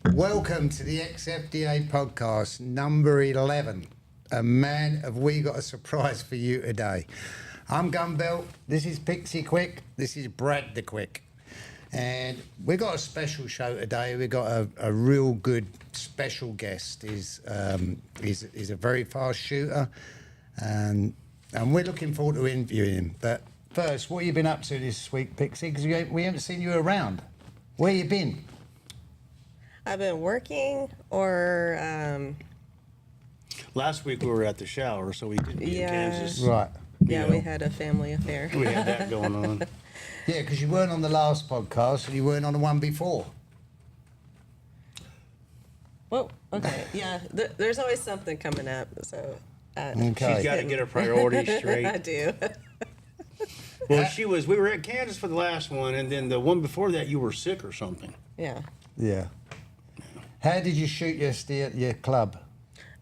Welcome to the XFDA podcast, number 11. And man, have we got a surprise for you today. I'm Gunbelt, this is Pixie Quick, this is Brad the Quick. And we've got a special show today. We've got a real good special guest. He's a very fast shooter, and we're looking forward to interviewing him. But first, what have you been up to this week, Pixie? Because we haven't seen you around. Where you been? I've been working or... Last week we were at the shower, so we couldn't be in Kansas. Right. Yeah, we had a family affair. We had that going on. Yeah, because you weren't on the last podcast and you weren't on the one before. Well, okay, yeah. There's always something coming up, so... Okay. She's got to get her priorities straight. I do. Well, we were at Kansas for the last one, and then the one before that, you were sick or something. Yeah. Yeah. How did you shoot your club?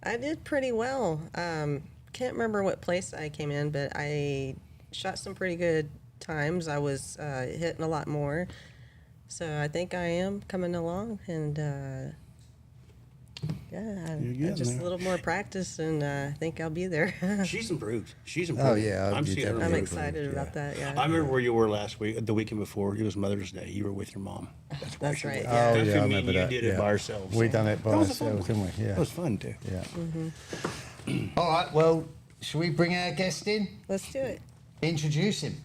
I did pretty well. Can't remember what place I came in, but I shot some pretty good times. I was hitting a lot more. So I think I am coming along, and just a little more practice, and I think I'll be there. She's improved. She's improved. Oh, yeah. I'm seeing her I'm improve. excited about that, yeah. I remember where you were last week, the weekend before. It was Mother's Day. You were with your mom. That's right, Oh, yeah. That yeah, I could mean remember you that. did it by ourselves. We done it by That was a fun ourselves, one. didn't we? Yeah. That was fun, too. Yeah. All right, well, shall we bring our guest in? Let's do it. Introduce him.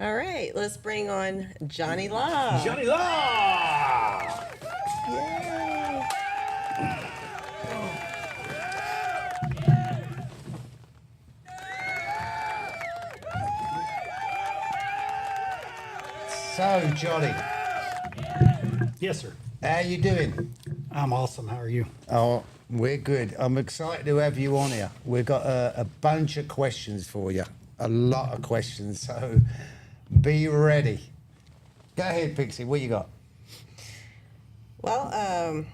All right, let's bring on Johnny Law. Johnny Law! Yay. So, Johnny, Yes, sir. how you doing? I'm awesome. How are you? Oh, we're good. I'm excited to have you on here. We've got a bunch of questions for you. A lot of questions, so be ready. Go ahead, Pixie. What you got? Well,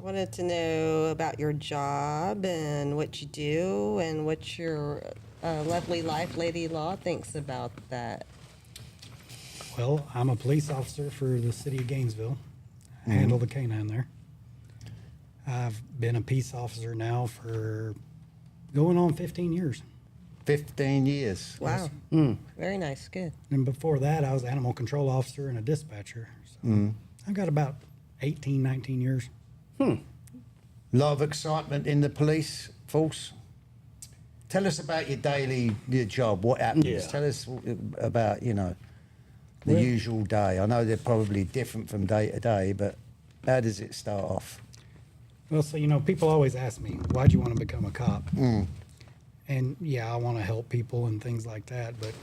wanted to know about your job and what you do and what your lovely life, Lady Law, thinks about that. Well, I'm a police officer for the city of Gainesville. I handle the canine there. I've been a peace officer now for going on 15 years. 15 years. Wow. Very nice. Good. And before that, I was an animal control officer and a dispatcher. So I've got about 18, 19 years. Lot of excitement in the police force. Tell us about your job. What happens? Yeah. Tell us about, the usual day. I know they're probably different from day to day, but how does it start off? Well, so, people always ask me, why'd you want to become a cop? And yeah, I want to help people and things like that. But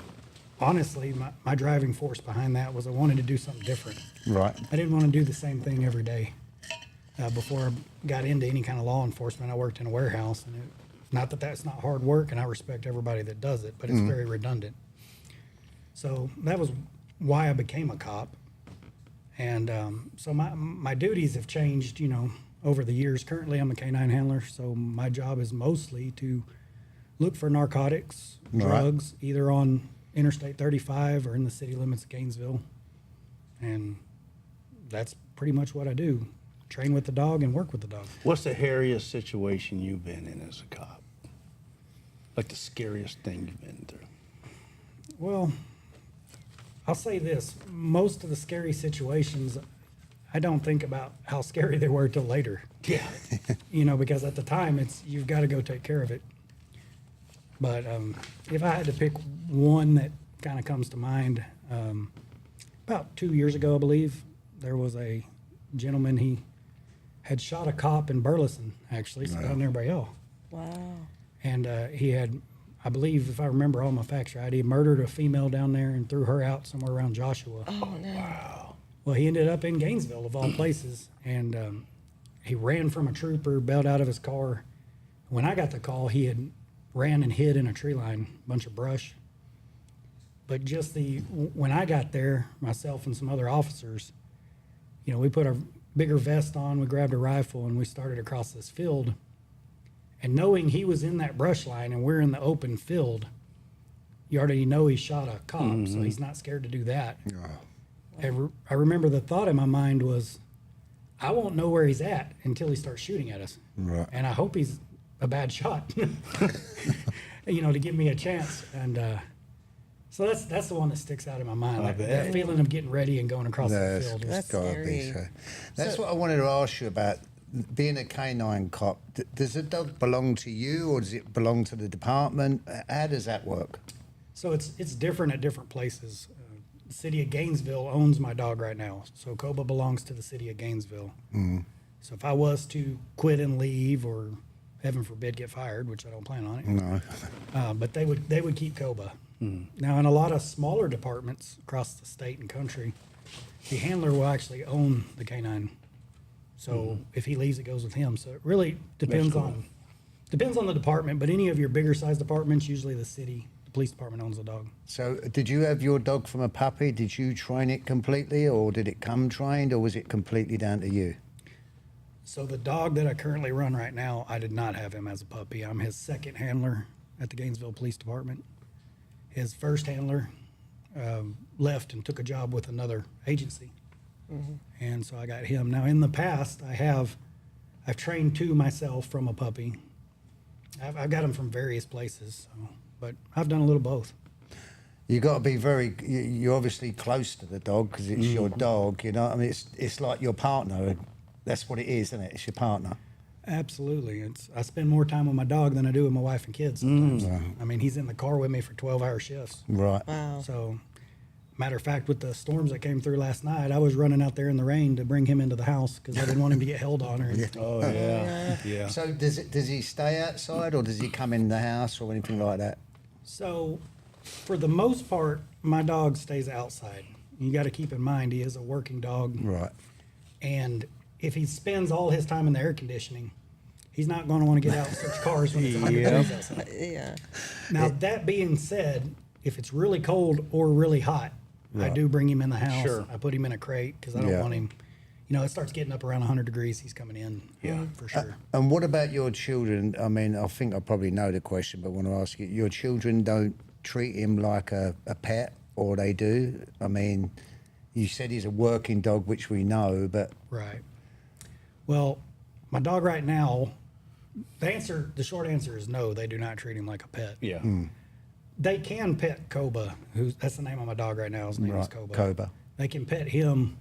honestly, my driving force behind that was I wanted to do something different. Right. I didn't want to do the same thing every day. Before I got into any kind of law enforcement, I worked in a warehouse. And not that that's not hard work, and I respect everybody that does it, but it's very redundant. So that was why I became a cop. And so my duties have changed, over the years. Currently, I'm a canine handler, so my job is mostly to look for narcotics, drugs, either on Interstate 35 or in the city limits of Gainesville. And that's pretty much what I do. Train with the dog and work with the dog. What's the hairiest situation you've been in as a cop? Like the scariest thing you've been through? Well, I'll say this. Most of the scary situations, I don't think about how scary they were till later. Yeah. Because at the time, you've got to go take care of it. But if I had to pick one that kind of comes to mind, about 2 years ago, I believe, there was a gentleman, he had shot a cop in Burleson, actually, so down there by L. Wow. And he had, I believe, if I remember all my facts right, he murdered a female down there and threw her out somewhere around Joshua. Oh, no. Wow. Well, he ended up in Gainesville, of all places, and he ran from a trooper, bailed out of his car. When I got the call, he had ran and hid in a tree line, bunch of brush. But when I got there, myself and some other officers, we put our bigger vest on, we grabbed a rifle, and we started across this field. And knowing he was in that brush line and we're in the open field, you already know he shot a cop, so he's not scared to do that. I remember the thought in my mind was, I won't know where he's at until he starts shooting at us. Right. And I hope he's a bad shot, to give me a chance. And so that's the one that sticks out in my mind. I That, bet. that feeling of getting ready and going across the That's, field. That's gotta be scary. so. That's what I wanted to ask you about. Being a canine cop, does the dog belong to you or does it belong to the department? How does that work? So it's different at different places. The city of Gainesville owns my dog right now. So Koba belongs to the city of Gainesville. So if I was to quit and leave, or heaven forbid get fired, which I don't plan on it, No. but they would keep Koba. Now, in a lot of smaller departments across the state and country, the handler will actually own the canine. So if he leaves, it goes with him. So it really depends cool. on the department. But any of your bigger size departments, usually the city, the police department owns the dog. So did you have your dog from a puppy? Did you train it completely or did it come trained or was it completely down to you? So the dog that I currently run right now, I did not have him as a puppy. I'm his second handler at the Gainesville Police Department. His first handler left and took a job with another agency. And so I got him. Now in the past, I've trained two myself from a puppy. I've got them from various places, so, but I've done a little both. You got to be you're obviously close to the dog because it's your dog, you know. I mean, it's like your partner. That's what it is, isn't it? It's your partner. Absolutely. I spend more time with my dog than I do with my wife and kids sometimes. I mean, he's in the car with me for 12-hour shifts. Right. Wow. So, matter of fact, with the storms that came through last night, I was running out there in the rain to bring him into the house because I didn't want him to get held on or anything. Oh, yeah. Yeah. So does he stay outside or does he come in the house or anything like that? So, for the most part, my dog stays outside. You got to keep in mind he is a working dog, Right. and if he spends all his time in the air conditioning, he's not going to want to get out and search cars when it's 100 degrees outside. Yeah. Now, that being said, if it's really cold or really hot, I Right. do bring him in the house. Sure. I put him in a crate because I don't Yeah. want him. It starts getting up around 100 degrees. He's coming in. Yeah. For sure. And what about your children? I mean, I think I probably know the question, but I want to ask you, your children don't treat him like a pet or they do? I mean, you said he's a working dog, which we know, but Right. Well, my dog right now, the short answer is no, they do not treat him like a pet. Yeah. They can pet Koba, that's the name of my dog right now. His name is Right, Koba. Koba. They can pet him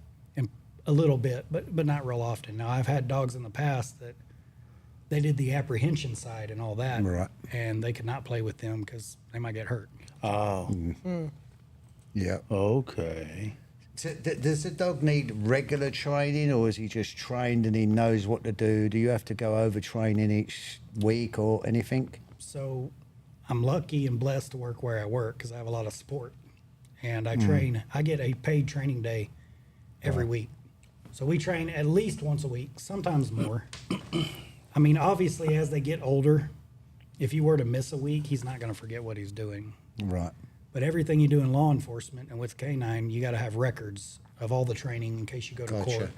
a little bit, but not real often. Now, I've had dogs in the past that they did the apprehension side and all that, Right. and they could not play with them because they might get hurt. Oh, yeah. okay. So does the dog need regular training or is he just trained and he knows what to do? Do you have to go over training each week or anything? So I'm lucky and blessed to work where I work because I have a lot of support. And I train, I get a paid training day every week. So we train at least once a week, sometimes more. I mean, obviously, as they get older, if you were to miss a week, he's not going to forget what he's doing. Right. But everything you do in law enforcement and with canine, you got to have records of all the training in case you go to court.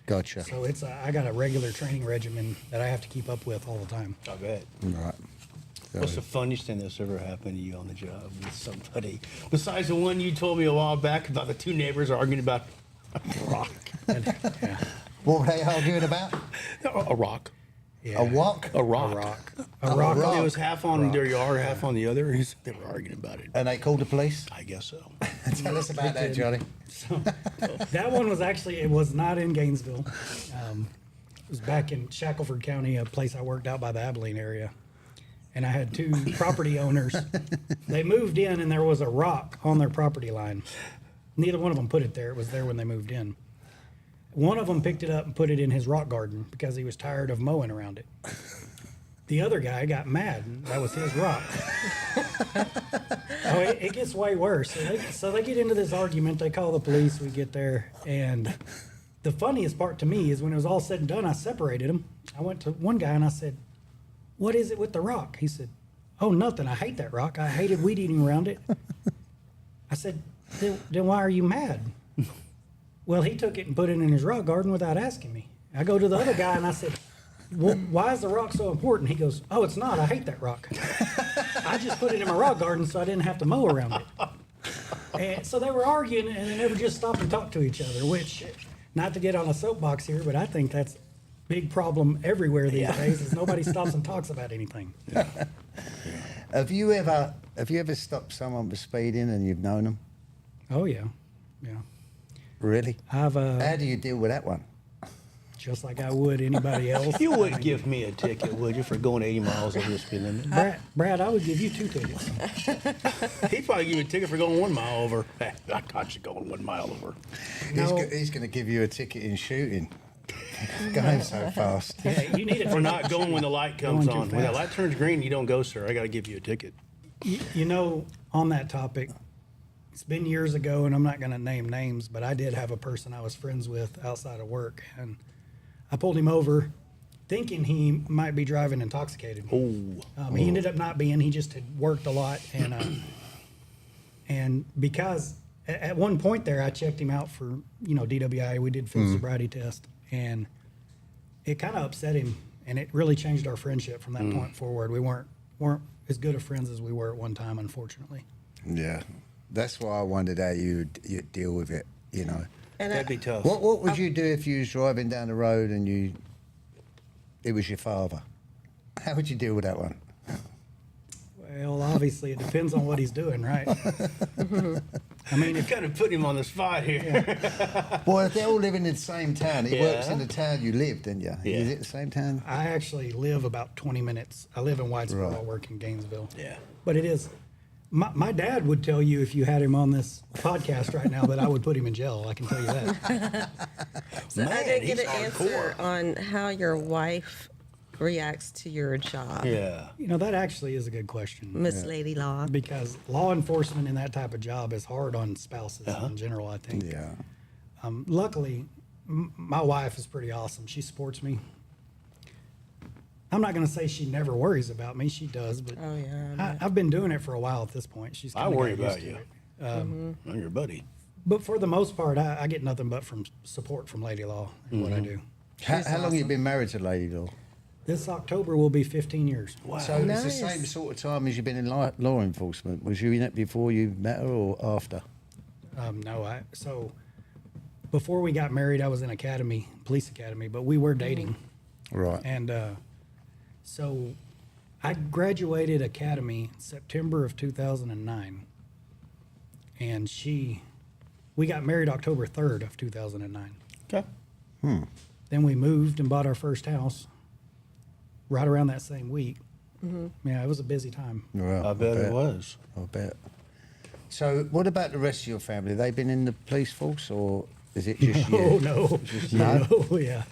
Gotcha. So I got a regular training regimen that I have to keep up with all the time. I bet. Right. What's the funniest thing that's ever happened to you on the job with somebody? Besides the one you told me a while back about the two neighbors arguing about a rock. And, yeah. What were they arguing about? A rock. Yeah. A walk? A rock. A rock. A A rock. rock. It was half on their yard, half on the other. They were arguing about it. And they called the police? I guess so. Tell us about that, Johnny. So that one was actually, it was not in Gainesville. It was back in Shackelford County, a place I worked out by the Abilene area. And I had two property owners. They moved in and there was a rock on their property line. Neither one of them put it there. It was there when they moved in. One of them picked it up and put it in his rock garden because he was tired of mowing around it. The other guy got mad. And that was his rock. Oh, it gets way worse. So they get into this argument. They call the police. We get there. And the funniest part to me is when it was all said and done, I separated them. I went to one guy and I said, "What is it with the rock?" He said, "Oh, nothing. I hate that rock. I hated weed eating around it." I said, then why are you mad? Well, he took it and put it in his rock garden without asking me. I go to the other guy and I said, "Well, why is the rock so important?" He goes, "Oh, it's not. I hate that rock. I just put it in my rock garden so I didn't have to mow around it." And so they were arguing and they never just stopped and talked to each other, which not to get on a soapbox here, but I think that's a big problem everywhere these days is nobody stops and talks about anything. Have you ever stopped someone for speeding and you've known them? Oh, yeah. Yeah. Really? I've, How do you deal with that one? just like I would anybody else. You wouldn't give me a ticket, would you, for going 80 miles over the speed limit? Brad, I would give you 2 tickets. He'd probably give you a ticket for going 1 mile over. I caught you going 1 mile over. No. He's going to give you a ticket in shooting. Going so fast. Yeah, you need it For not going when the light comes Going too on. When that fast. light turns green, you don't go, sir. I got to give you a ticket. You know, on that topic, it's been years ago, and I'm not going to name names, but I did have a person I was friends with outside of work, and I pulled him over thinking he might be driving intoxicated. Oh. He ended up not being. He just had worked a lot, and because at one point there, I checked him out for DWI. We did field sobriety test, and it kind of upset him, and it really changed our friendship from that point forward. We weren't as good of friends as we were at one time, unfortunately. Yeah. That's why I wondered how you'd deal with it, And That'd be tough. What would you do if you was driving down the road and it was your father? How would you deal with that one? Well, obviously, it depends on what he's doing, right? I mean, You kind of put him on the spot here. Well, if they're all living in the same town, it works Yeah. in the town you live, didn't you? Yeah. Is it the same town? I actually live about 20 minutes. I live in Whitesboro. Right. I work in Gainesville. Yeah. But it is. My dad would tell you if you had him on this podcast right now that I would put him in jail. I can tell you that. so I Man, didn't get he's an answer on how your wife reacts to your job, Yeah. That actually is a good question. Miss Lady Law. Because law enforcement in that type of job is hard on spouses in general, I think. Yeah. Luckily, my wife is pretty awesome. She supports me. I'm not going to say she never worries about me. She does, but Oh, yeah, I've been doing it for a while at this point. She's I kinda worry got used about to you. it. I'm your buddy. But for the most part, I get nothing but from support from Lady Law in what I do. How She's long have you awesome. been married to Lady Law? This October will be 15 years. Wow. So it's the Nice. same sort of time as you've been in law enforcement. Was you in it before you met her or after? No, so before we got married, I was in police academy, but we were dating. Right. And so I graduated academy September of 2009. And we got married October 3rd of 2009. Okay. Then we moved and bought our first house right around that same week. Yeah, it was a busy time. Well, I bet it was. I bet. So what about the rest of your family? They been in the police force or is it just you? Oh, no. No? No, yeah.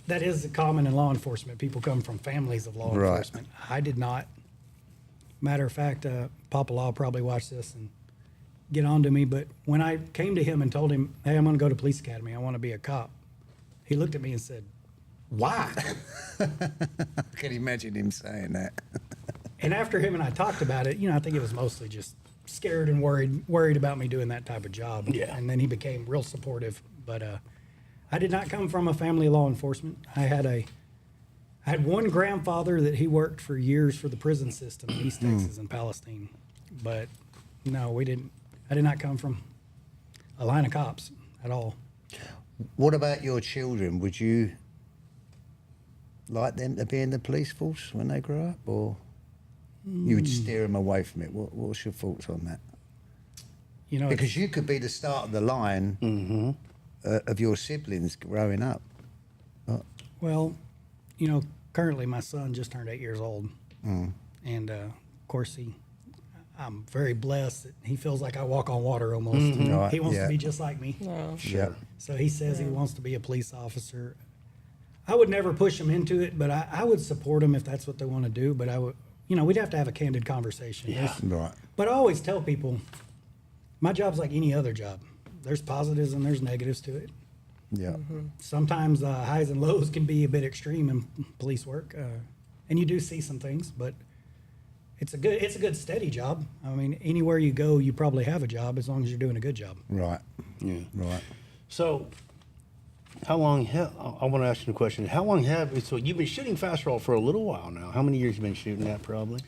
That is common in law enforcement. People come from families of law Right. enforcement. I did not. Matter of fact, Papa Law probably watched this and get on to me, but when I came to him and told him, hey, I'm going to go to police academy, I want to be a cop, he looked at me and said, why? I can imagine him saying that. And after him and I talked about it, I think it was mostly just scared and worried about me doing that type of job. Yeah. And then he became real supportive. But I did not come from a family of law enforcement. I had one grandfather that he worked for years for the prison system in East Texas and Palestine. But no, we didn't. I did not come from a line of cops at all. What about your children? Would you like them to be in the police force when they grow up or you would steer them away from it? What's your thoughts on that? Because you could be the start of the line of your siblings growing up. Well, currently my son just turned 8 years old. And of course, I'm very blessed that he feels like I walk on water almost. Right, He wants yeah. to be just like me. Yeah. So he says he wants to be a police officer. I would never push him into it, but I would support him if that's what they want to do. But I would, we'd have to have a candid conversation. Yeah. Right. But I always tell people, my job's like any other job. There's positives and there's negatives to it. Yeah. Sometimes highs and lows can be a bit extreme in police work, and you do see some things. But it's a good steady job. I mean, anywhere you go, you probably have a job as long as you're doing a good job. Right. Yeah. Right. So, I want to ask you a question. How long so you've been shooting fastball for a little while now. How many years you been shooting that probably?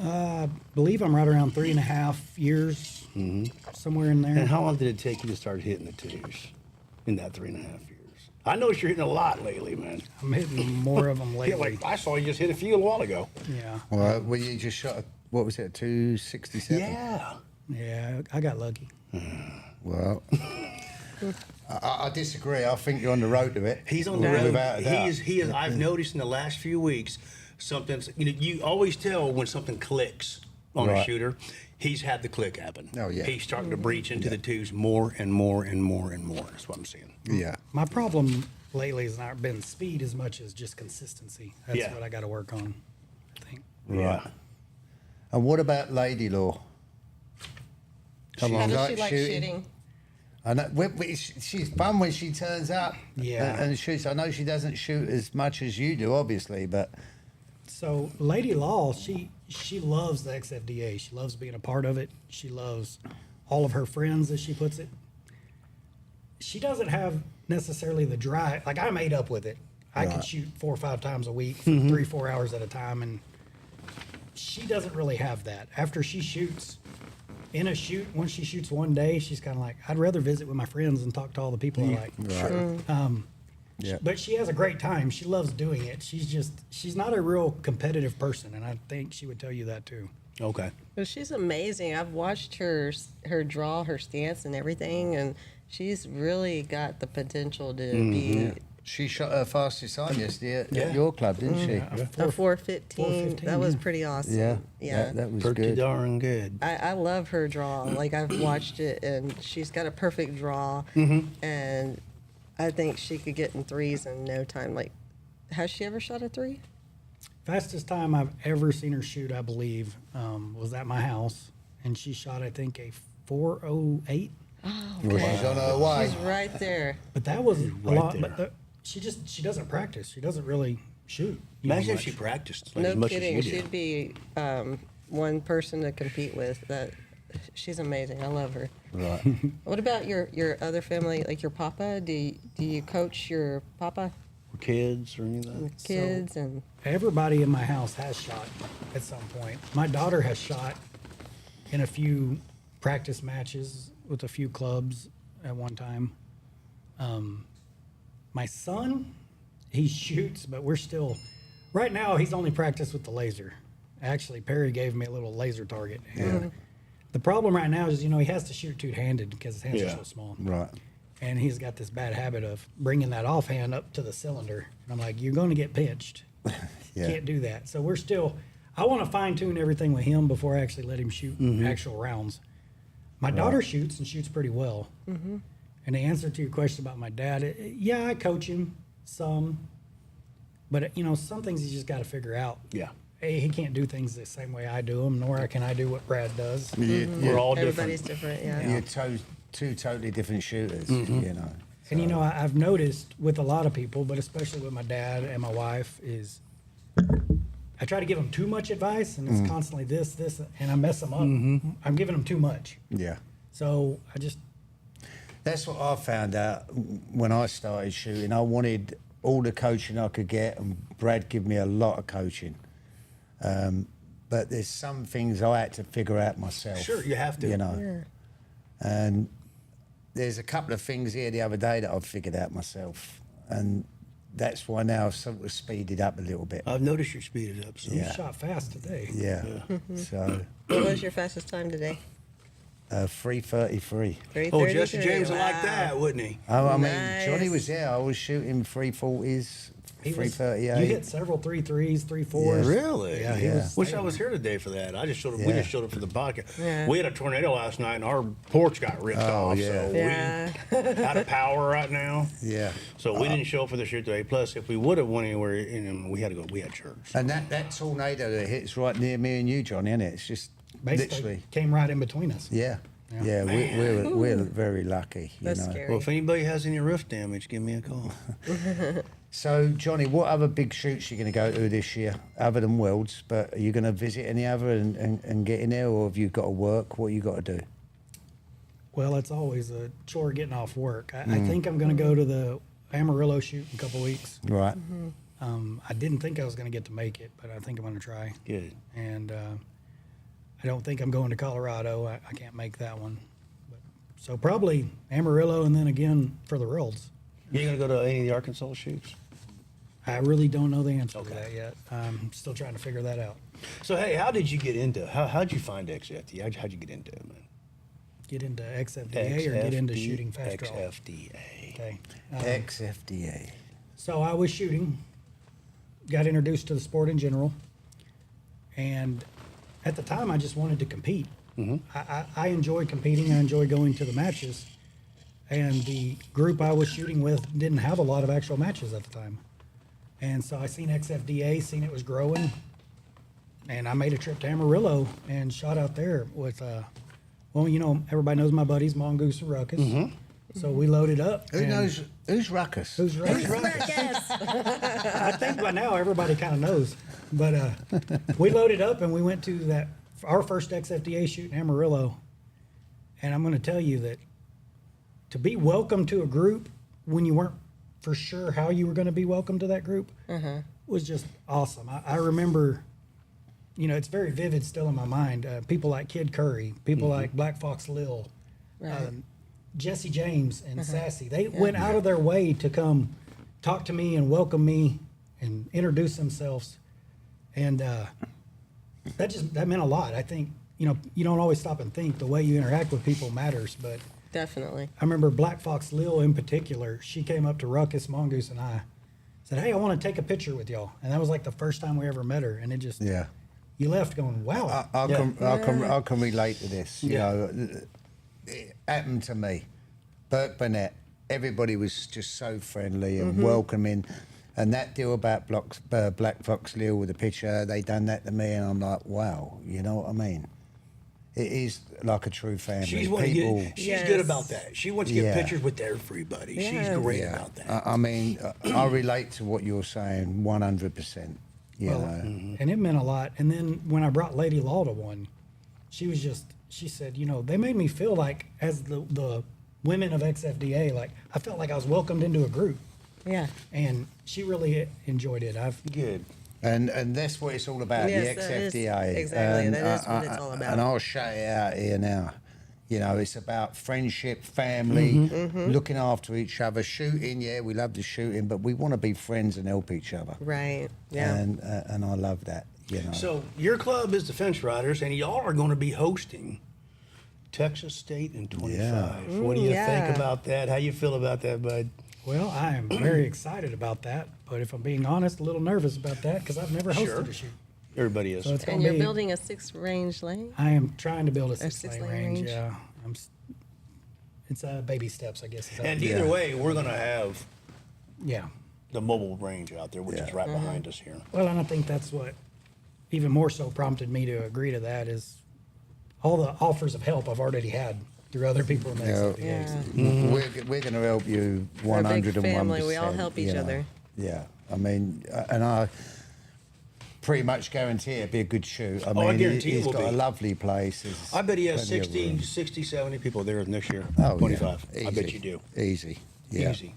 I believe I'm right around 3.5 years, somewhere in there. And how long did it take you to start hitting the twos in that 3.5 years? I noticed you're hitting a lot lately, man. I'm hitting more of them Yeah, lately. like I saw you just hit a few a while ago. Yeah. Well, you just shot, what was it, 267? Yeah. Yeah, I got lucky. Well, I disagree. I think you're on the road to it. He's on the road. Without a doubt. He is. I've noticed in the last few weeks, something's. You always tell when something clicks on a Right. shooter. He's had the click happen. Oh, yeah. He's starting to breach into the twos more and more and more and more. That's what I'm seeing. Yeah. My problem lately has not been speed as much as just consistency. That's Yeah. what I got to work on, I think. Right. And what about Lady Law? Come How on, does like she like shooting? I know she's fun when she turns up. Yeah. And shoots. I know she doesn't shoot as much as you do, obviously, but So Lady Law, she loves the XFDA. She loves being a part of it. She loves all of her friends, as she puts it. She doesn't have necessarily the drive. Like, I'm ate up with it. I can Right. shoot 4 or 5 times a week for 3-4 hours at a time, and she doesn't really have that. After she shoots in a shoot, once she shoots one day, she's kind of like, I'd rather visit with my friends and talk to all the people I like. right. Yeah. But she has a great time. She loves doing it. She's not a real competitive person, and I think she would tell you that too. Okay. Well, she's amazing. I've watched her draw, her stance, and everything, and she's really got the potential to be She shot her fastest time yesterday Yeah. at your club, didn't she? a 415. That was pretty awesome. Yeah. Yeah. That was Pretty good. darn good. I love her draw. Like, I've watched it, and she's got a perfect draw, and I think she could get in threes in no time. Like, has she ever shot a three? Fastest time I've ever seen her shoot, I believe, was at my house, and she shot, I think, a 408. Oh, Well, she's on her way. She's right there. But that was a Right lot. there. But she doesn't practice. She doesn't really shoot. Imagine if much. she practiced like No as much kidding. as you She'd did. be one person to compete with. That she's amazing. I love her. Right. What about your other family, like your papa? Do you coach your papa, Or kids or anything. kids, and Everybody in my house has shot at some point. My daughter has shot in a few practice matches with a few clubs at one time. My son, he shoots, but we're still, right now, he's only practiced with the laser. Actually, Perry gave me a little laser target. And the problem right now is, he has to shoot two-handed because his hands are Yeah. so small. Right. And he's got this bad habit of bringing that offhand up to the cylinder. And I'm like, you're going to get pinched. Yeah. Can't do that. So we're still, I want to fine tune everything with him before I actually let him shoot actual rounds. My daughter shoots and shoots pretty well. And the answer to your question about my dad, yeah, I coach him some. But, some things he's just got to figure out. Yeah. Hey, he can't do things the same way I do them, nor can I do what Brad does. We're all everybody's different. different. Yeah. You're two totally different shooters, you know. And I've noticed with a lot of people, but especially with my dad and my wife, is I try to give them too much advice, and it's constantly this, and I mess them up. I'm giving them too much. Yeah. So I just, That's what I found out when I started shooting. I wanted all the coaching I could get, and Brad gave me a lot of coaching. But there's some things I had to figure out myself. Sure, you have to. You know. And there's a couple of things here the other day that I've figured out myself. And that's why now I've sort of speeded up a little bit. I've noticed you're speeded up. So. you Yeah. shot fast today. Yeah. So, What was your fastest time today? 3:33. 3:33. Oh, Jesse James would like Wow. that, wouldn't he? Oh, I mean, Nice. Johnny was there. I was shooting 3:40s, He was- 3:38. You hit several 3.3s, 3.4s. Yeah. Really? Yeah, he was. Wish I was here today for that. I just showed up. We Yeah. just showed up for the podcast. Yeah. We had a tornado last night, and our porch got ripped Oh, off. yeah. So Yeah. we out of power right now. Yeah. So we didn't show up for the shoot today. Plus, if we would have went anywhere, we had to go. We had church. And that tornado that hits right near me and you, Johnny, isn't it? It's just Basically literally. came right in between us. Yeah. Yeah. Yeah, we're very lucky. You That's know. scary. Well, if anybody has any roof damage, give me a call. So, Johnny, what other big shoots are you going to go to this year, other than Worlds? But are you going to visit any other and get in there, or have you got to work? What you got to do? Well, it's always a chore getting off work. I think I'm going to go to the Amarillo shoot in a couple weeks. Right. I didn't think I was going to get to make it, but I think I'm going to try. Good. And I don't think I'm going to Colorado. I can't make that one. But, so probably Amarillo, and then again for the Worlds. You ain't gonna go to any of the Arkansas shoots? I really don't know the answer to Okay. that yet. I'm still trying to figure that out. So hey, how did you get into? How'd you find XFDA? How'd you get into it, man? Get into XFDA or get into shooting fast draw? XFDA. Okay. XFDA. So I was shooting, got introduced to the sport in general, and at the time I just wanted to compete. I enjoyed competing. I enjoyed going to the matches, and the group I was shooting with didn't have a lot of actual matches at the time. And so I seen XFDA, seen it was growing, and I made a trip to Amarillo and shot out there with, well, you know, everybody knows my buddies, Mongoose and Ruckus. So we loaded up. Who and- knows? Who's Ruckus? Who's Ruckus? I think by now everybody kind of knows. But we loaded up and we went to our first XFDA shoot in Amarillo. And I'm going to tell you that to be welcome to a group when you weren't for sure how you were going to be welcome to that group was just awesome. I remember, you know, it's very vivid still in my mind. People like Kid Curry, people like Black Fox Lil, Right. Jesse James and Sassy. They went out of their way to come talk to me and welcome me and introduce themselves. And that meant a lot. I think, you know, you don't always stop and think the way you interact with people matters. But Definitely. I remember Black Fox Lil in particular, she came up to Ruckus, Mongoose, and I, said, "Hey, I want to take a picture with y'all." And that was like the first time we ever met her. And it just, Yeah. you left going, wow. I can relate to this. You Yeah. know, it happened to me. Burt Burnett. Everybody was just so friendly and welcoming. And that deal about Black Fox Lil with the picture, they done that to me, and I'm like, wow. You know what I mean? It is like a true family. She's Yes. good about that. She wants to get Yeah. pictures with everybody. She's Yes. great Yeah. about that. I mean, I relate to what you're saying 100%. You Well, know. and it meant a lot. And then when I brought Lady Law to one, she said, you know, they made me feel like, as the women of XFDA, like I felt like I was welcomed into a group. Yeah. And she really enjoyed it. Good. And that's what it's all about, Yes, the that is XFDA. exactly, And, that is what it's all about. And I'll shout it out here now. You know, it's about friendship, family, looking after each other, shooting. Yeah, we love the shooting, but we want to be friends and help each other. Right. Yeah. And I love that. You know. So your club is the Fence Riders, and y'all are going to be hosting Texas State in 25. Yeah. What do you Yeah. think about that? How you feel about that, bud? Well, I am very excited about that. But if I'm being honest, a little nervous about that because I've never hosted Sure. a shoot. Everybody is. So it's And gonna you're be, building a 6-range lane? I am trying to build a 6 6-lane lane range. range. Yeah. It's baby steps, I guess. Is that And what- either way, we're going to have yeah. the mobile range out there, which is Yeah. right behind us here. Well, and I think that's what even more so prompted me to agree to that is all the offers of help I've already had through other people in the XFDA. Yeah. We're going to help you 101%. We're a big family. We all help each you know. other. Yeah. I mean, and I pretty much guarantee it'll be a good shoot. I mean, I guarantee it he's will got a be. lovely place. There's I bet he has plenty of 60, room. 60, 70 people there next year. Oh, 25. yeah. I bet Easy. you do. Easy. Yeah. Easy.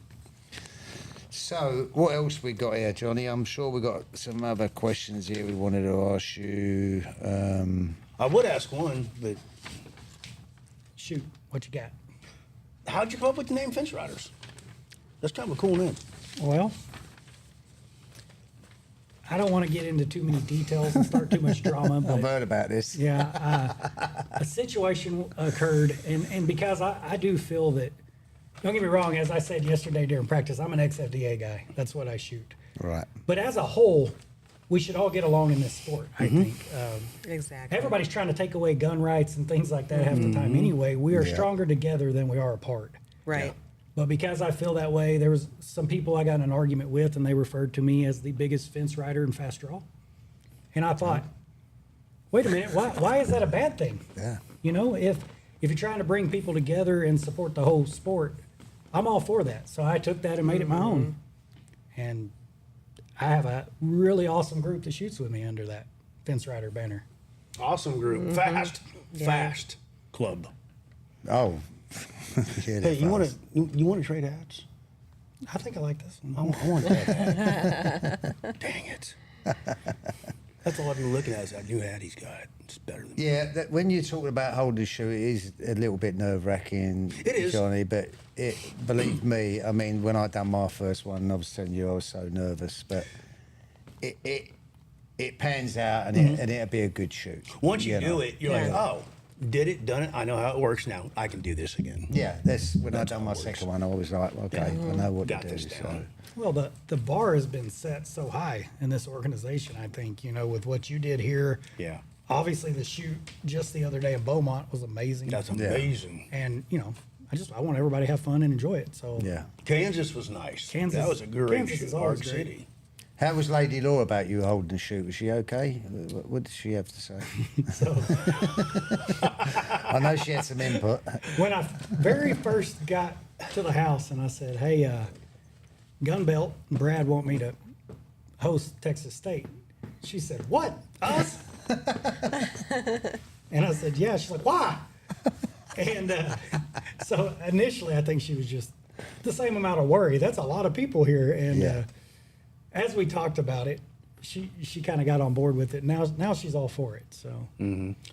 So, what else we got here, Johnny? I'm sure we got some other questions here we wanted to ask you. I would ask one, but Shoot, what you got? how'd you come up with the name Fence Riders? That's kind of a cool name. Well, I don't want to get into too many details and start too much drama, I've but heard about this. yeah, a situation occurred, and because I do feel that, don't get me wrong, as I said yesterday during practice, I'm an XFDA guy. That's what I shoot. Right. But as a whole, we should all get along in this sport, I think. Exactly. Everybody's trying to take away gun rights and things like that half the time anyway. We are Yeah. stronger together than we are apart. Right. But because I feel that way, there was some people I got in an argument with, and they referred to me as the biggest fence rider in fast draw. And I thought, wait a minute, why is that a bad thing? Yeah. You know, if you're trying to bring people together and support the whole sport, I'm all for that. So I took that and made it my own. And I have a really awesome group that shoots with me under that fence rider banner. Awesome group. Fast club. Oh. Yeah, Hey, you want fast. to you want to trade hats? I think I like this one. I want that hat. Dang it. That's all I've been looking at is that new hat he's got. It's better than Yeah, that, when you're talking about holding a shoe, it is a little bit nerve-wracking, It is. Johnny, but believe me, I mean, when I done my first one, I was telling you I was so nervous, but it pans out and, and it'll be a good shoot. Once you do know. it, you're like, Yeah. oh, did it, done it. I know how it works now. I can do this again. Yeah, that's when I That's done how my it works. second one, I was like, okay, I know what Got to do. this So. down. Well, the bar has been set so high in this organization, I think, with what you did here. Yeah. Obviously, the shoot just the other day in Beaumont was amazing. That's amazing. And, I want everybody to have fun and enjoy it. So Yeah. Kansas was nice. Kansas- that was a great Kansas shoot. is always Art great. City. How was Lady Law about you holding the shoot? Was she okay? What did she have to say? So I know she had some input. when I very first got to the house and I said, hey, Gunbelt and Brad want me to host Texas State. She said, what? Us? And I said, yeah. She's like, why? And so initially, I think she was just the same amount of worry. That's a lot of people here. And Yeah. As we talked about it, she kind of got on board with it. Now she's all for it. So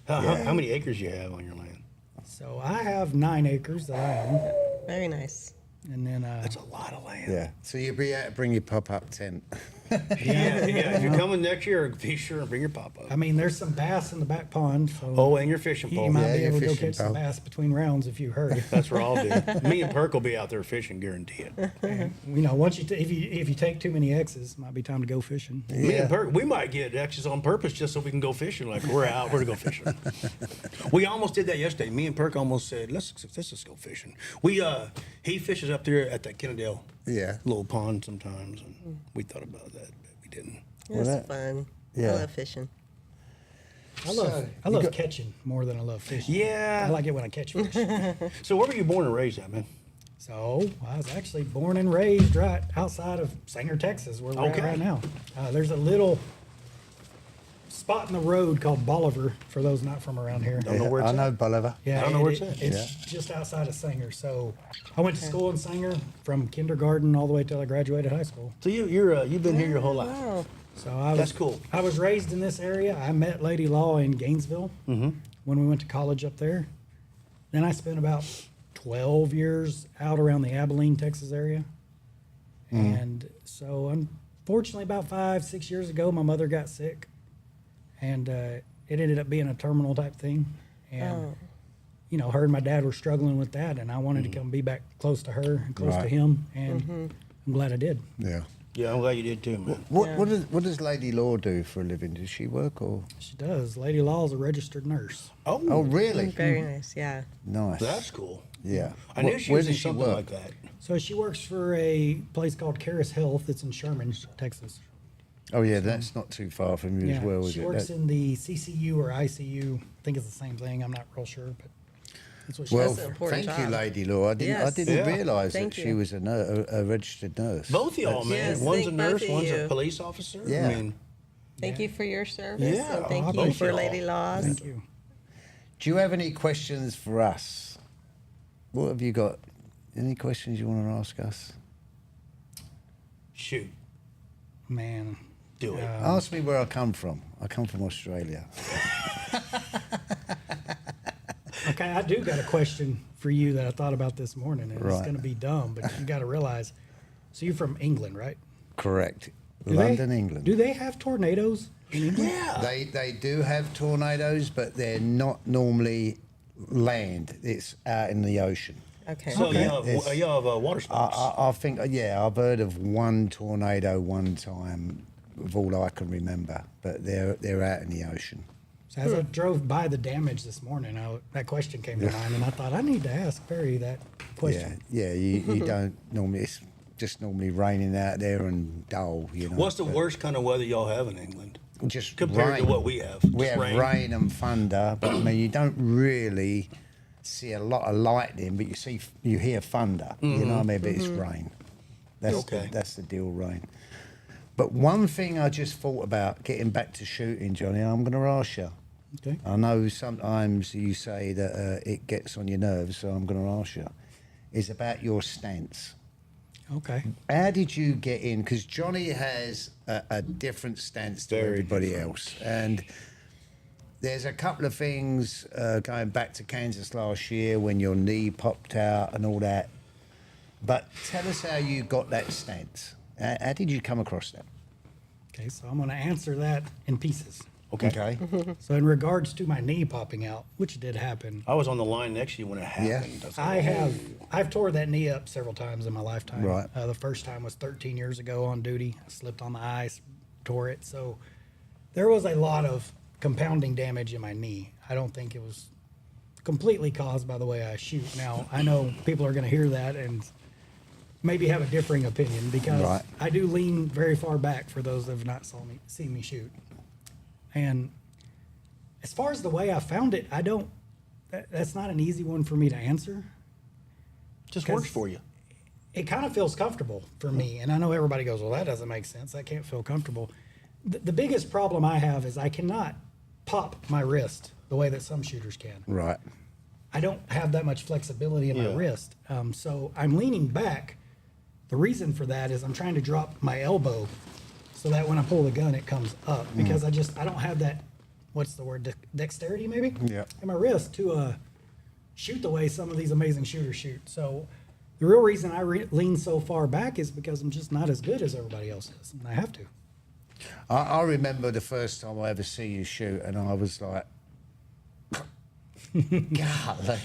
How many acres you have on your land? so I have 9 acres that I own, Very nice. and then That's a lot of land. Yeah. So you'll be able to bring your pop-up tent. Yeah. If you're coming next year, be sure and bring your pop up. I mean, there's some bass in the back pond. So Oh, and your fishing you pole. might Yeah, be your able to go fishing catch some pole. bass between rounds if you hurry. That's where I'll do. Me and Perk will be out there fishing, guarantee it. Once if you take too many X's, might be time to go fishing. Me Yeah. and Perk, we might get X's on purpose just so we can go fishing. Like we're out, we're to go fishing. We almost did that yesterday. Me and Perk almost said, let's just go fishing. He fishes up there at that Kennedale Yeah. little pond sometimes, and we thought about that, but we didn't. It's that- fun. yeah. I love fishing. I love So, I love catching more than I love fishing. Yeah. I like it when I catch fish. So where were you born and raised at, man? So I was actually born and raised right outside of Sanger, Texas, where we're Okay. at right now. There's a little spot in the road called Bolivar, for those not from around here. Don't know where I it's know at. Bolivar. Yeah, I don't know where it's and at. It's just outside of Sanger. So I went to school in Sanger from kindergarten all the way till I graduated high school. So you've been here your whole life. Wow. So I was, That's cool. I was raised in this area. I met Lady Law in Gainesville when we went to college up there. Then I spent about 12 years out around the Abilene, Texas area. And so unfortunately, about 5-6 years ago, my mother got sick. And it ended up being a terminal type thing. And, her and my dad were struggling with that. And I wanted to come be back close to her and close to Right. him. And I'm glad I did. Yeah. Yeah, I'm glad you did too, man. What does Lady Law do for a living? Does she work or? She does. Lady Law is a registered nurse. Oh, really? Very nice. Yeah. Nice. That's cool. Yeah. I knew she Where was in does she something work? like that. So she works for a place called Caris Health. It's in Sherman, Texas. Oh, yeah, that's not too far from you as well, is she it? works That- in the CCU or ICU. I think it's the same thing. I'm not real sure, but that's what she well, That's an important thank you, job. Lady Law. I Yes. didn't Yeah. realise that Thank she you. was a registered nurse. Both of y'all, man. Yes, One's a thank nurse, both of one's a you. police officer. Yeah. I mean, Thank you for your service. Yeah, And thank both you for y'all. Lady Laws. Thank you. Do you have any questions for us? What have you got? Any questions you want to ask us? shoot, Man. do it. Ask me where I come from. I come from Australia. Okay, I do got a question for you that I thought about this morning, and it's Right. going to be dumb, but you got to realize. So you're from England, right? Correct. Do London, they, England. Do they have tornadoes in England? Yeah. They do have tornadoes, but they're not normally land. It's out in the ocean. Okay. So Okay. you have water sports. I think, yeah, I've heard of one tornado one time, of all I can remember, but they're out in the ocean. So as I drove by the damage this morning, that question came to mind, and I thought I need to ask Barry that question. Yeah, you don't normally. It's just normally raining out there and dull. What's the but worst kind of weather y'all have in England Just compared rain. to what we have? We Just have rain and thunder, but I mean, you don't really see a lot of lightning, but you hear thunder. You know what I mean? But it's rain. Okay. That's the deal, rain. But one thing I just thought about getting back to shooting, Johnny, I'm going to ask you. Okay. I know sometimes you say that it gets on your nerves, so I'm going to ask you. Is about your stance. Okay. How did you get in? Because Johnny has a different stance to Very everybody different. else. And there's a couple of things going back to Kansas last year when your knee popped out and all that. But tell us how you got that stance. How did you come across that? Okay, so I'm going to answer that in pieces. Okay. So in regards to my knee popping out, which did happen, I was on the line next to you when it happened. was like, I've tore that knee up several times in my lifetime. Right. The first time was 13 years ago on duty. I slipped on the ice, tore it. So there was a lot of compounding damage in my knee. I don't think it was completely caused by the way I shoot. Now, I know people are going to hear that and maybe have a differing opinion because Right. I do lean very far back for those that have not seen me shoot. And as far as the way I found it, that's not an easy one for me to answer. just works for you. It kind of feels comfortable for me. And I know everybody goes, well, that doesn't make sense. I can't feel comfortable. The biggest problem I have is I cannot pop my wrist the way that some shooters can. Right. I don't have that much flexibility in my Yeah. wrist. So I'm leaning back. The reason for that is I'm trying to drop my elbow so that when I pull the gun, it comes up because I don't have that, what's the word, dexterity maybe? Yeah. In my wrist to shoot the way some of these amazing shooters shoot. So the real reason I lean so far back is because I'm just not as good as everybody else is. And I have to. I remember the first time I ever see you shoot, and I was like, golly, I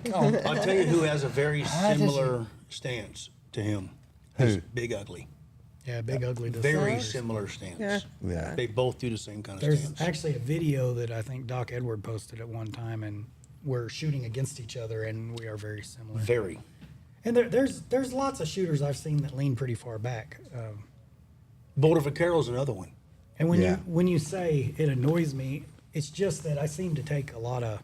can't. I'll tell you who has a very How does similar stance to him. Who? Is Big Ugly. Yeah, Big Ugly does. Very that. similar stance. Yeah. Yeah. They both do the same kind of There's stance. actually a video that I think Doc Edward posted at one time, and we're shooting against each other, and we are very similar. Very. And there's lots of shooters I've seen that lean pretty far back. Boulder Vaquero's another one. And when Yeah. you say it annoys me, it's just that I seem to take a lot of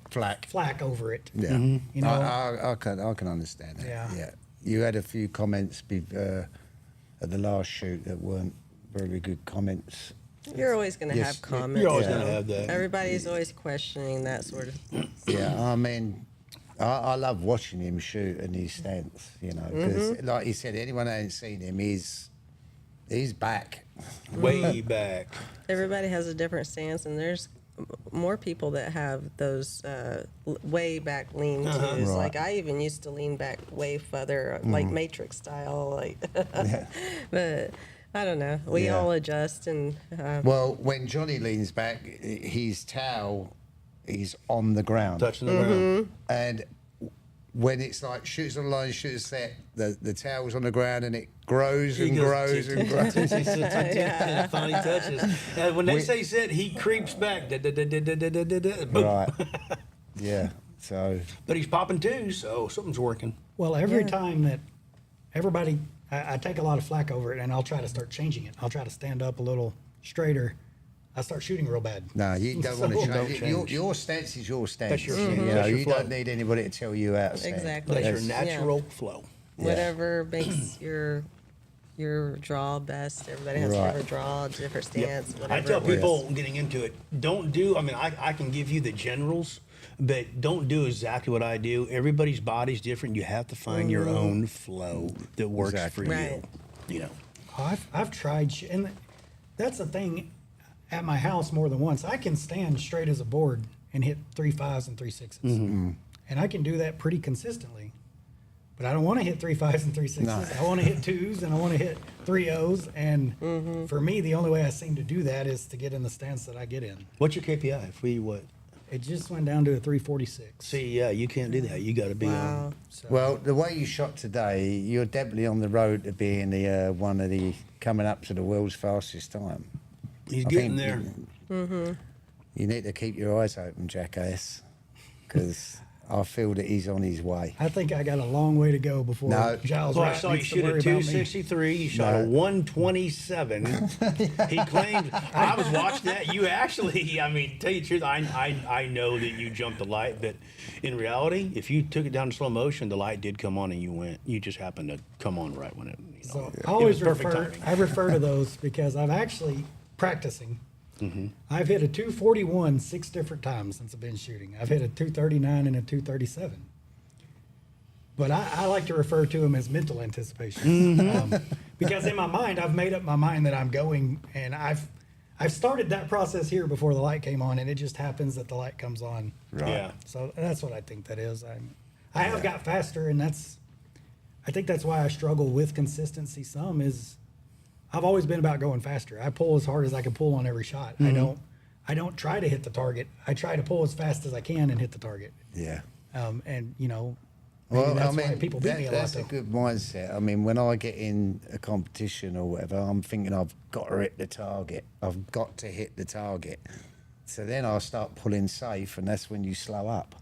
Flack. flack over it. Yeah. You know? I can understand that. Yeah. Yeah. You had a few comments at the last shoot that weren't very good comments. You're always going to Yes, have comments. You're always Yeah. going to have that. Everybody's always questioning that sort of thing. Yeah, I mean, I love watching him shoot and his stance, you know, because like he said, anyone that ain't seen him, he's back. Way back. Everybody has a different stance, and there's more people that have those way back lean twos. Right. Like I even used to lean back way further, like Matrix style. Like, but I don't know. We Yeah. all adjust, and Well, when Johnny leans back, his towel is on the ground. Touching the ground. And when it's like shoots on the line, shoots set, the towel's on the ground and it grows He and goes, grows and grows. Finally touches. And when they say sit, he creeps back. Boom. Right. Yeah. So, But he's popping too, so something's working. Well, every Yeah. time that everybody, I take a lot of flack over it, and I'll try to start changing it. I'll try to stand up a little straighter. I start shooting real bad. no, you don't want to Don't change. change. Your stance is your stance. That's your You stance. know, That's your you flow. don't need anybody to tell you how to stand. Exactly. That's your That's- natural flow. whatever makes your draw best. Everybody has Right. a different draw, different stance. Whatever. I tell it works. people getting into it, don't do, I mean, I can give you the generals, but don't do exactly what I do. Everybody's body's different. You have to find your own flow that works Exactly. for Right. you. You know, I've tried, and that's the thing at my house more than once. I can stand straight as a board and hit 3 5s and 3 6s. And I can do that pretty consistently. But I don't want to hit 3 5s and 3 6s. No. I want to hit 2s and I want to hit 3 O's. And for me, the only way I seem to do that is to get in the stance that I get in. what's your KPI? If we what? It just went down to a 346. See, yeah, you can't do that. You got to be Wow. So, Well, the way you shot today, you're definitely on the road to being the one of the coming up to the world's fastest time. He's I getting think there. You need to keep your eyes open, jackass, because I feel that he's on his way. I think I got a long way to go before No. Giles Well, I Wright saw you needs to shoot a worry about me. 263. You shot a No. 127. He claimed. I was watching that. You actually, I mean, tell you the truth, I know that you jumped the light, but in reality, if you took it down to slow motion, the light did come on and you went. You just happened to come on right when it. You know, So it I always was perfect refer. timing. I refer to those because I've actually practicing. I've hit a 241 6 different times since I've been shooting. I've hit a 239 and a 237. But I like to refer to them as mental anticipation. Because in my mind, I've made up my mind that I'm going, and I've started that process here before the light came on, and it just happens that the light comes on. Right. Yeah. So that's what I think that is. I have got faster, and I think that's why I struggle with consistency some is I've always been about going faster. I pull as hard as I can pull on every shot. I don't try to hit the target. I try to pull as fast as I can and hit the target. Yeah. And you know, maybe Well, that's I mean, why people beat me a lot. that's a Though. good mindset. I mean, when I get in a competition or whatever, I'm thinking I've got to hit the target. I've got to hit the target. So then I start pulling safe, and that's when you slow up.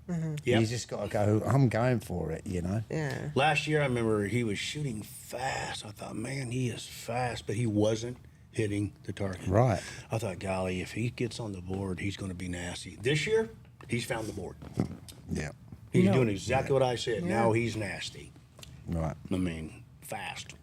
Yep. You just got to go, I'm going for it, you know? Yeah. Last year, I remember he was shooting fast. I thought, man, he is fast, but he wasn't hitting the target. Right. I thought, golly, if he gets on the board, he's going to be nasty. This year, he's found the board. Yeah. He's You know- doing exactly what I said. Yeah. Now he's nasty. Right. I mean, fast.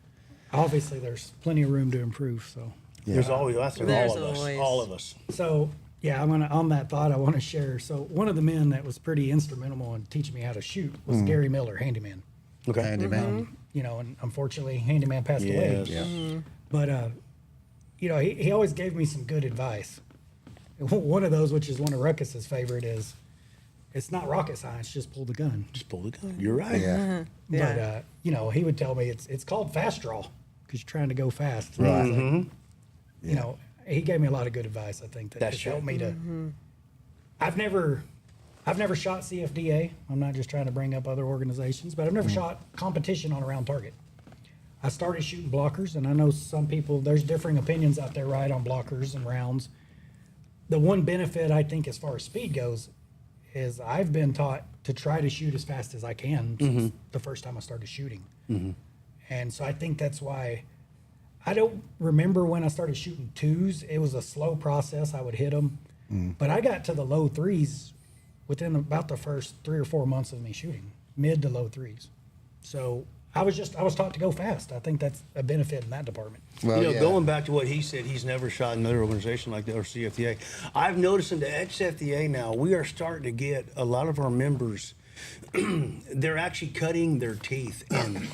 Obviously, there's plenty of room to improve. So, There's always, that's There's all of us. always. All of us. so yeah, on that thought, I want to share. So one of the men that was pretty instrumental in teaching me how to shoot was Gary Miller, handyman. Okay. Handyman. You know, and unfortunately, handyman passed away. Yes. Yeah. But you know, he always gave me some good advice. One of those, which is one of Ruckus's favorite, is it's not rocket science, just pull the gun. Just pull the gun. You're right. Yeah. Yeah. But you know, he would tell me it's called fast draw because you're trying to go fast. Right. It's like, you know, he gave me a lot of good advice. I think that That's just helped true. me to. I've never shot CFDA. I'm not just trying to bring up other organizations, but I've never shot competition on a round target. I started shooting blockers, and I know some people, there's differing opinions out there, right, on blockers and rounds. The one benefit I think as far as speed goes is I've been taught to try to shoot as fast as I can since the first time I started shooting. And so I think that's why I don't remember when I started shooting twos. It was a slow process. I would hit them. But I got to the low threes within about the first 3 or 4 months of me shooting, mid to low threes. So I was taught to go fast. I think that's a benefit in that department. Well, You know, yeah. going back to what he said, he's never shot another organization like that or CFDA. I've noticed in the XFDA now, we are starting to get a lot of our members, they're actually cutting their teeth in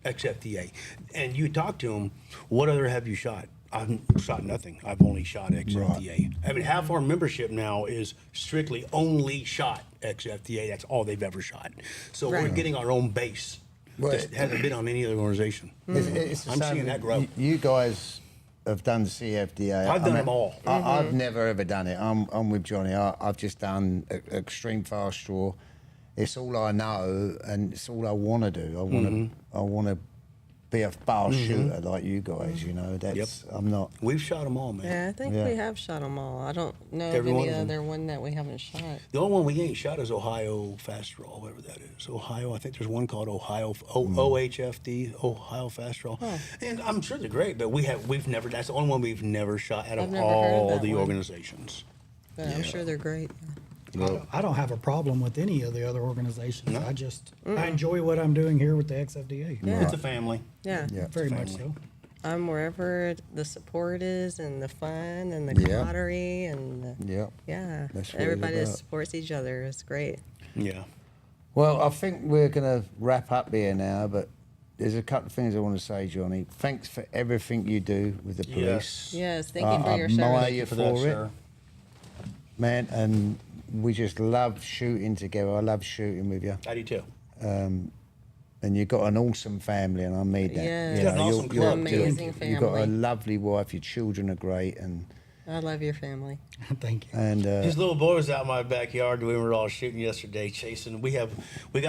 XFDA. And you talk to them, what other have you shot? I've shot nothing. I've only shot XFDA. I mean, half our membership now is strictly only shot XFDA. That's all they've ever shot. So we're Right. getting our own base. Well, That hasn't been on any other organization. It's the I'm same. seeing that grow. You guys have done CFDA. I've done them all. I've never ever done it. I'm with Johnny. I've just done extreme fast draw. It's all I know, and it's all I want to do. I want to be a fast shooter like you guys. You know, that's I'm not. We've shot them all, man. Yeah, I think Yeah. we have shot them all. I don't know Every of one any of 'em. other one that we haven't shot. The only one we ain't shot is Ohio Fast Draw, whatever that is. Ohio, I think there's one called Ohio OHFD, Ohio Fast Draw, and I'm sure they're great. But we've never. That's the only one we've never shot out I've of never heard of all that the one. organizations. But I'm sure they're great. I don't have a problem with any of the other organizations. I enjoy what I'm doing here with the XFDA. Yeah. It's a family. Yeah. Yeah. Very much so. I'm wherever the support is and the fun and the Yeah. camaraderie and the, Yeah. yeah. That's what it's Everybody about. supports each other. It's great. Yeah. Well, I think we're going to wrap up here now, but there's a couple of things I want to say, Johnny. Thanks for everything you do with the police. Yes. Yes, thank you for your admire service. you For for that, it, sir. man, and we just love shooting together. I love shooting with you. I do too. And you've got an awesome family, and I mean that. Yes. You Got an know, awesome club, too. Amazing You've got a family. lovely wife. Your children are great, and I love your family. Thank you. His little boy was out in my backyard. We were all shooting yesterday, chasing. We got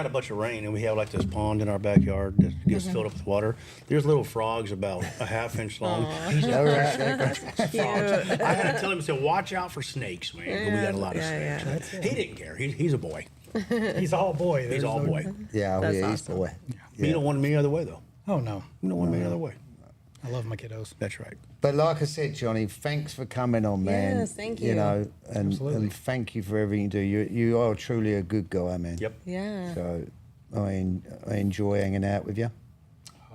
a bunch of rain, and we have like this pond in our backyard that gets filled up with water. There's little frogs about a half-inch long. He's out there frogs. I had to tell him, to watch out for snakes, man. We got a lot of Yeah, snakes. yeah. He didn't care. He's a boy. He's all boy. He's There's all no- boy. yeah, That's he's awesome. boy. You don't want him any other way, though. Oh, no. You don't want him any other way. I love my kiddos. That's right. But like I said, Johnny, thanks for coming on, man. Yes, thank You you. know, and Absolutely. thank you for everything you do. You are truly a good guy, man. Yep. Yeah. So I enjoy hanging out with you.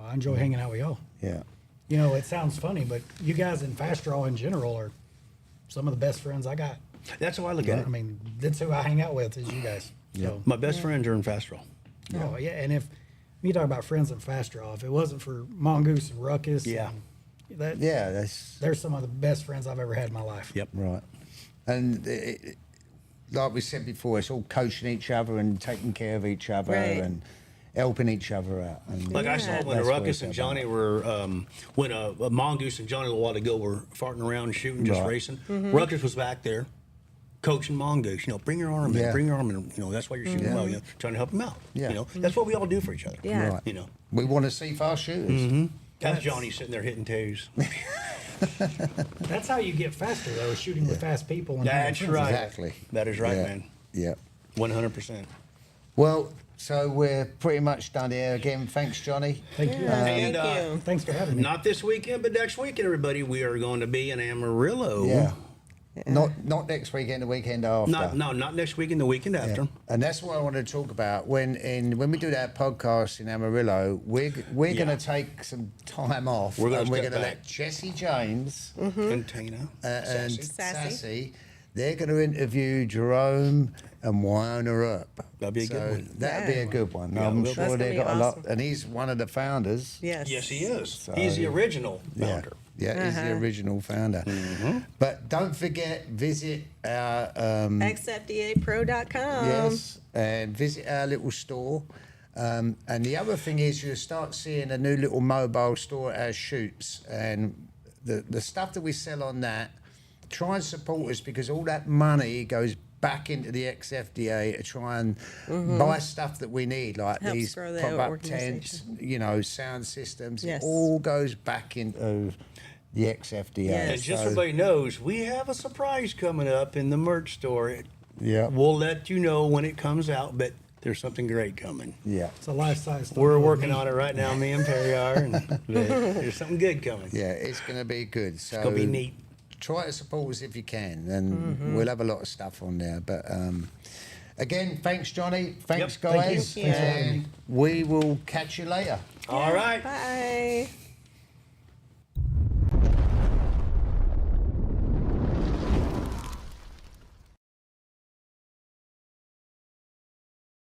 I enjoy hanging out with y'all. Yeah. You know, it sounds funny, but you guys in fast draw in general are some of the best friends I got. That's how I look at I it. mean, that's who I hang out with is you guys. So, My best friends are in fast draw. Oh yeah, and if you talk about friends and fast draw, if it wasn't for Mongoose and Ruckus, Yeah. they're some of the best friends I've ever had in my life. Yep. Right. And like we said before, it's all coaching each other and taking care of each other Right. and helping each other out. And Like I saw when that's what Ruckus it's and about. Johnny were, when a Mongoose and Johnny a little while ago were farting around and shooting, just Right. racing. Ruckus was back there coaching Mongoose. Bring your arm in, Yeah. bring your arm in. That's why you're shooting well. Trying to help him out. Yeah. That's what we all do for each other. Yeah. Right. You know, We want to see fast shooters. that's Johnny sitting there hitting toes. That's how you get faster, though, is shooting with fast people. And having That's friends. right. Exactly. That is right, Yeah. man. Yeah. 100%. Well, so we're pretty much done here. Again, thanks, Johnny. Thank you. And, Thank you. Thanks for having me. Not this weekend, but next weekend, everybody. We are going to be in Amarillo. Yeah. Not next weekend, the weekend after. Not next weekend, the weekend after. And that's what I want to talk about. When we do that podcast in Amarillo, we're going to take some time off. We're gonna and we're step going to back. let Jesse James And Tina. and Sassy. Sassy, they're going to interview Jerome and Wyona up. That'd be a good one. That'd be a good one. Yeah, I'm that's sure gonna they be got a lot. awesome. And he's one of the founders. Yes. Yes, he is. So- He's the original Yeah. founder. Yeah, he's the original founder. But don't forget, visit our XFDApro.com. yes, and visit our little store. And the other thing is, you'll start seeing a new little mobile store as shoots, and the stuff that we sell on that. Try and support us, because all that money goes back into the XFDA to try and buy stuff that we need, like Helps these grow the pop-up tents, organization. sound systems. Yes. It all goes back into the XFDA. Yes. And just so So- everybody knows, we have a surprise coming up in the merch store. Yeah. We'll let you know when it comes out, but there's something great coming. Yeah. It's a life-size. We're working on it right now, me and Perry are, and but there's something good coming. Yeah, it's going to be good. So It's going to be neat. Try to support us if you can, and we'll have a lot of stuff on there. But again, thanks, Johnny. Thanks, Yep, thank you. guys. Thank you. And we will catch you later. All right. Bye.